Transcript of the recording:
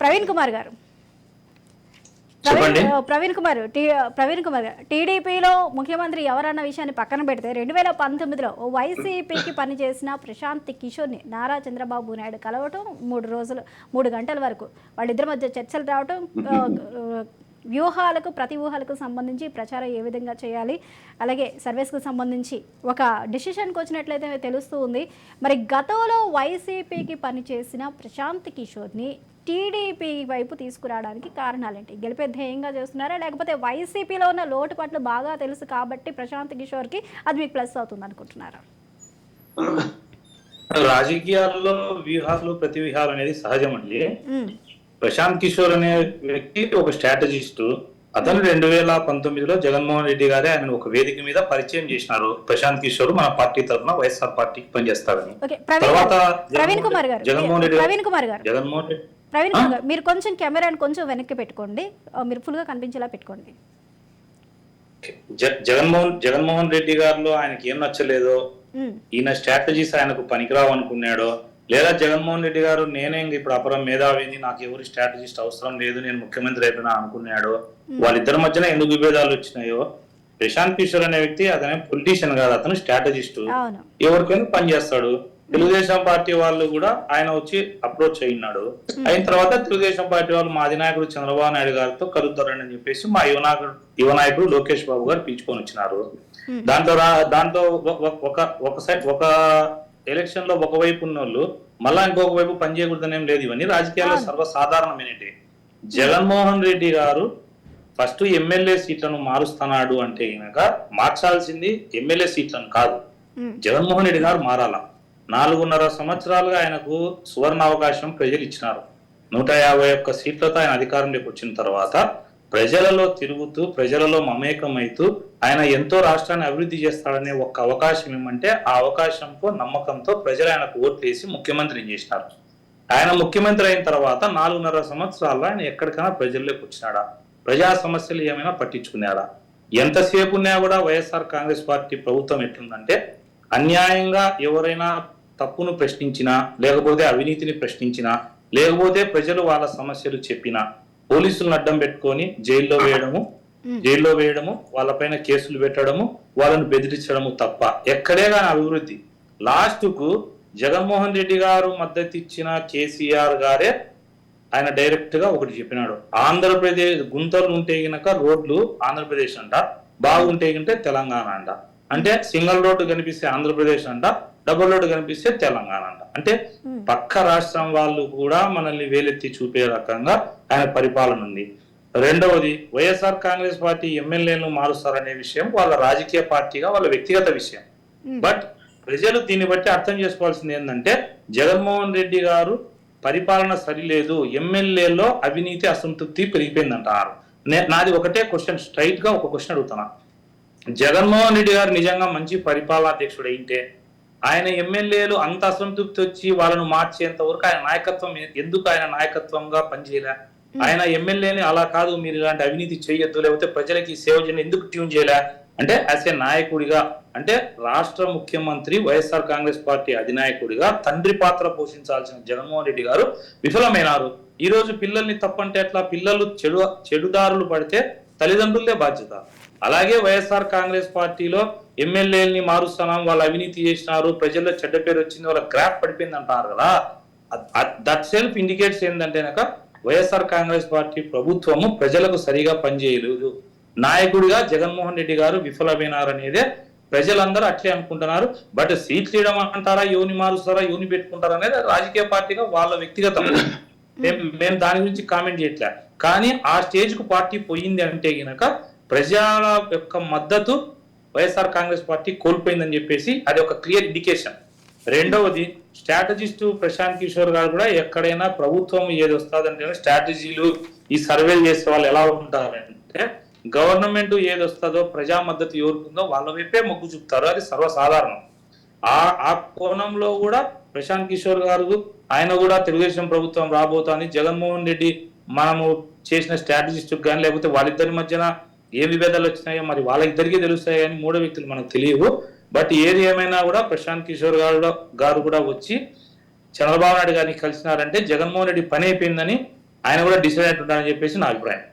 ప్రవీణ్ కుమార్ గారు ప్రవీణ్ కుమార్ గారు టీడీపీలో ముఖ్యమంత్రి ఎవరన్న విషయాన్ని పక్కన పెడితే 2019లో వైసీపీకి పనిచేసిన ప్రశాంత్ కిషోర్ని నారా చంద్రబాబు నాయుడు కలవటం 3 గంటల వరకు వాళ్ళిద్దరి మధ్య చర్చలు రావటం, ప్రతి ఊహాలకు సంబంధించి ప్రచారం ఏ విధంగా చేయాలి, అలాగే సర్వేస్కు సంబంధించి ఒక డిసిషన్కి వచ్చినట్లయితే తెలుస్తూ ఉంది. మరి గతంలో వైసీపీకి పనిచేసిన ప్రశాంత్ కిషోర్ని టీడీపీ వైపు తీసుకురావడానికి కారణాలేంటి? గెలిపే ధ్యేయంగా చేస్తున్నారా, లేకపోతే వైసీపీలో ఉన్న లోటుపాట్లు బాగా తెలుసు కాబట్టి ప్రశాంత్ కిషోర్కి అది మీకు ప్లస్ అవుతుంది అనుకుంటున్నారా? రాజకీయాల్లో వ్యూహాలు ప్రతి వ్యూహాలు అనేది సహజం అండి. ప్రశాంత్ కిషోర్ అనే వ్యక్తి ఒక స్ట్రాటజిస్టు. అతను 2019లో జగన్మోహన్ రెడ్డి గారే ఆయన ఒక వేదిక మీద పరిచయం చేసినారు. ప్రశాంత్ కిషోర్ మన పార్టీ తరఫున వైఎస్ఆర్ పార్టీకి పనిచేస్తారని. తర్వాత జగన్మోహన్ రెడ్డి మీరు కొంచెం కెమెరాని కొంచెం వెనక్కి పెట్టుకోండి, మీరు ఫుల్ గా కనిపించేలా పెట్టుకోండి. జగన్మోహన్ రెడ్డి గారిలో ఆయనకి ఏం నచ్చలేదో, ఈయన స్ట్రాటజీస్ ఆయనకు పనికిరావు అనుకున్నాడో, లేదా జగన్మోహన్ రెడ్డి గారు నేనే ఇప్పుడు అపరం మేధావిని, నాకు ఎవరి స్ట్రాటజిస్ట్ అవసరం లేదు, నేను ముఖ్యమంత్రి అయిపోయినా అనుకున్నాడో, వాళ్ళిద్దరి మధ్యన ఎందుకు విభేదాలు వచ్చినాయో. ప్రశాంత్ కిషోర్ అనే వ్యక్తి అతనే పొలిటీషియన్ కాదు, అతను స్ట్రాటజిస్టు. ఎవరికైనా పనిచేస్తాడు. తెలుగుదేశం పార్టీ వాళ్ళు కూడా ఆయన వచ్చి అప్రోచ్ అయినాడు. అయిన తర్వాత తెలుగుదేశం పార్టీ వాళ్ళు మా అధినాయకుడు చంద్రబాబు నాయుడు గారితో కలుద్దారని చెప్పేసి మా యువ నాయకుడు లోకేష్ బాబు గారు పిలుచుకొని వచ్చినారు. దాంతో ఒక ఎలక్షన్ లో ఒకవైపు ఉన్న వాళ్ళు మళ్ళా ఇంకొక వైపు పనిచేయకూడదనేం లేదు. ఇవన్నీ రాజకీయాల్లో సర్వసాధారణమైనవి. జగన్మోహన్ రెడ్డి గారు ఫస్ట్ ఎమ్మెల్యే సీట్లను మారుస్తున్నాడు అంటే కనుక మార్చాల్సింది ఎమ్మెల్యే సీట్లను కాదు, జగన్మోహన్ రెడ్డి గారు మారాల. 4.5 సంవత్సరాలుగా ఆయనకు సువర్ణ అవకాశం ప్రజలు ఇచ్చినారు. 151 సీట్లతో ఆయన అధికారంలోకి వచ్చిన తర్వాత ప్రజలలో తిరుగుతూ ప్రజలలో మమేకమైతూ ఆయన ఎంతో రాష్ట్రాన్ని అభివృద్ధి చేస్తాడనే ఒక అవకాశం ఏమంటే ఆ అవకాశంతో నమ్మకంతో ప్రజలు ఆయనకు ఓట్లేసి ముఖ్యమంత్రిని చేసినారు. ఆయన ముఖ్యమంత్రి అయిన తర్వాత 4.5 సంవత్సరాల్లో ఆయన ఎక్కడికైనా ప్రజల్లోకి వచ్చినాడా, ప్రజా సమస్యలు ఏమైనా పట్టించుకున్నాడా? ఎంతసేపు ఉన్నా కూడా వైఎస్ఆర్ కాంగ్రెస్ పార్టీ ప్రభుత్వం ఎట్లుందంటే అన్యాయంగా ఎవరైనా తప్పును ప్రశ్నించినా, లేకపోతే అవినీతిని ప్రశ్నించినా, లేకపోతే ప్రజలు వాళ్ళ సమస్యలు చెప్పినా పోలీసులను అడ్డం పెట్టుకొని జైల్లో వేయడము, వాళ్ళపైన కేసులు పెట్టడము, వాళ్ళను బెదిరించడము తప్ప ఎక్కడే కానీ అభివృద్ధి. లాస్ట్ కు జగన్మోహన్ రెడ్డి గారు మద్దతు ఇచ్చిన కేసీఆర్ గారే ఆయన డైరెక్ట్ గా ఒకటి చెప్పినాడు, ఆంధ్రప్రదేశ్ గుంతలు ఉంటే గనక రోడ్లు ఆంధ్రప్రదేశ్ అంట, బాగుంటే గింటే తెలంగాణ అంట. అంటే సింగిల్ రోడ్డు కనిపిస్తే ఆంధ్రప్రదేశ్ అంట, డబుల్ రోడ్డు కనిపిస్తే తెలంగాణ అంట. అంటే పక్క రాష్ట్రం వాళ్ళు కూడా మనల్ని వేలెత్తి చూపే రకంగా ఆయన పరిపాలన ఉంది. రెండవది, వైఎస్ఆర్ కాంగ్రెస్ పార్టీ ఎమ్మెల్యేలను మారుస్తారనే విషయం వాళ్ళ రాజకీయ పార్టీగా వాళ్ళ వ్యక్తిగత విషయం. బట్ ప్రజలు దీన్ని బట్టి అర్థం చేసుకోవాల్సింది ఏంటంటే జగన్మోహన్ రెడ్డి గారు పరిపాలన సరిలేదు, ఎమ్మెల్యేలో అవినీతి అసంతృప్తి పెరిగిపోయిందంటారు. నాది ఒకటే క్వశ్చన్, స్ట్రైట్ గా ఒక క్వశ్చన్ అడుగుతున్నా. జగన్మోహన్ రెడ్డి గారు నిజంగా మంచి పరిపాలనాధ్యక్షుడు అయితే ఆయన ఎమ్మెల్యేలు అంత అసంతృప్తి వచ్చి వాళ్ళను మార్చేంత వరకు ఆయన నాయకత్వం ఎందుకు ఆయన నాయకత్వంగా పనిచేయలే? ఆయన ఎమ్మెల్యేని అలా కాదు, మీరు ఇలాంటి అవినీతి చేయొద్దు, లేకపోతే ప్రజలకి సేవ చేయని ఎందుకు ట్యూన్ చేయలే అంటే యాజ్ ఏ నాయకుడిగా, అంటే రాష్ట్ర ముఖ్యమంత్రి వైఎస్ఆర్ కాంగ్రెస్ పార్టీ అధినాయకుడిగా తండ్రి పాత్ర పోషించాల్సిన జగన్మోహన్ రెడ్డి గారు విఫలమైనారు. ఈ రోజు పిల్లల్ని తప్పంటే ఎట్లా? పిల్లలు చెడుదారులు పడితే తల్లిదండ్రులదే బాధ్యత. అలాగే వైఎస్ఆర్ కాంగ్రెస్ పార్టీలో ఎమ్మెల్యేలని మారుస్తున్నాం, వాళ్ళు అవినీతి చేసినారు, ప్రజల్లో చెడ్డ పేరు వచ్చింది, వాళ్ళ గ్రాఫ్ పడిపోయింది అంటారు కదా. దట్ సెల్ఫ్ ఇండికేట్స్ ఏంటంటే వైఎస్ఆర్ కాంగ్రెస్ పార్టీ ప్రభుత్వము ప్రజలకు సరిగా పనిచేయలేదు, నాయకుడిగా జగన్మోహన్ రెడ్డి గారు విఫలమైనారనేదే ప్రజలందరూ అట్లే అనుకుంటున్నారు. బట్ సీట్లు ఇవ్వడం అంటారా, యోని మారుస్తారా, యోని పెట్టుకుంటారా అనేది రాజకీయ పార్టీగా వాళ్ళ వ్యక్తిగతం. మేము దాని గురించి కామెంట్ చేయట్లే. కానీ ఆ స్టేజ్ కు పార్టీ పోయింది అంటే గనక ప్రజల యొక్క మద్దతు వైఎస్ఆర్ కాంగ్రెస్ పార్టీ కోల్పోయిందని చెప్పేసి అది ఒక క్లియర్ ఇండికేషన్. రెండవది, స్ట్రాటజిస్టు ప్రశాంత్ కిషోర్ గారు కూడా ఎక్కడైనా ప్రభుత్వం ఏది వస్తుందంటే స్ట్రాటజీలు ఈ సర్వేలు చేసే వాళ్ళు ఎలా ఉంటారంటే గవర్నమెంట్ ఏది వస్తుందో ప్రజా మద్దతు ఎవరుకుందో వాళ్ళ వైపే మొగ్గు చూపుతారు, అది సర్వసాధారణం. ఆ కోణంలో కూడా ప్రశాంత్ కిషోర్ గారు ఆయన కూడా తెలుగుదేశం ప్రభుత్వం రాబోతోంది, జగన్మోహన్ రెడ్డి మనము చేసిన స్ట్రాటజిస్ట్ కానీ లేకపోతే వాళ్ళిద్దరి మధ్యన ఏ విభేదాలు వచ్చినాయో మరి వాళ్ళిద్దరికీ తెలుస్తాయి కానీ మూడో వ్యక్తులు మనకు తెలియవు. బట్ ఏది ఏమైనా కూడా ప్రశాంత్ కిషోర్ గారు కూడా వచ్చి చంద్రబాబు నాయుడు గారిని కలిసినారంటే జగన్మోహన్ రెడ్డి పని అయిపోయిందని ఆయన కూడా డిసైడ్ అవుతుందని చెప్పేసి నా అభిప్రాయం.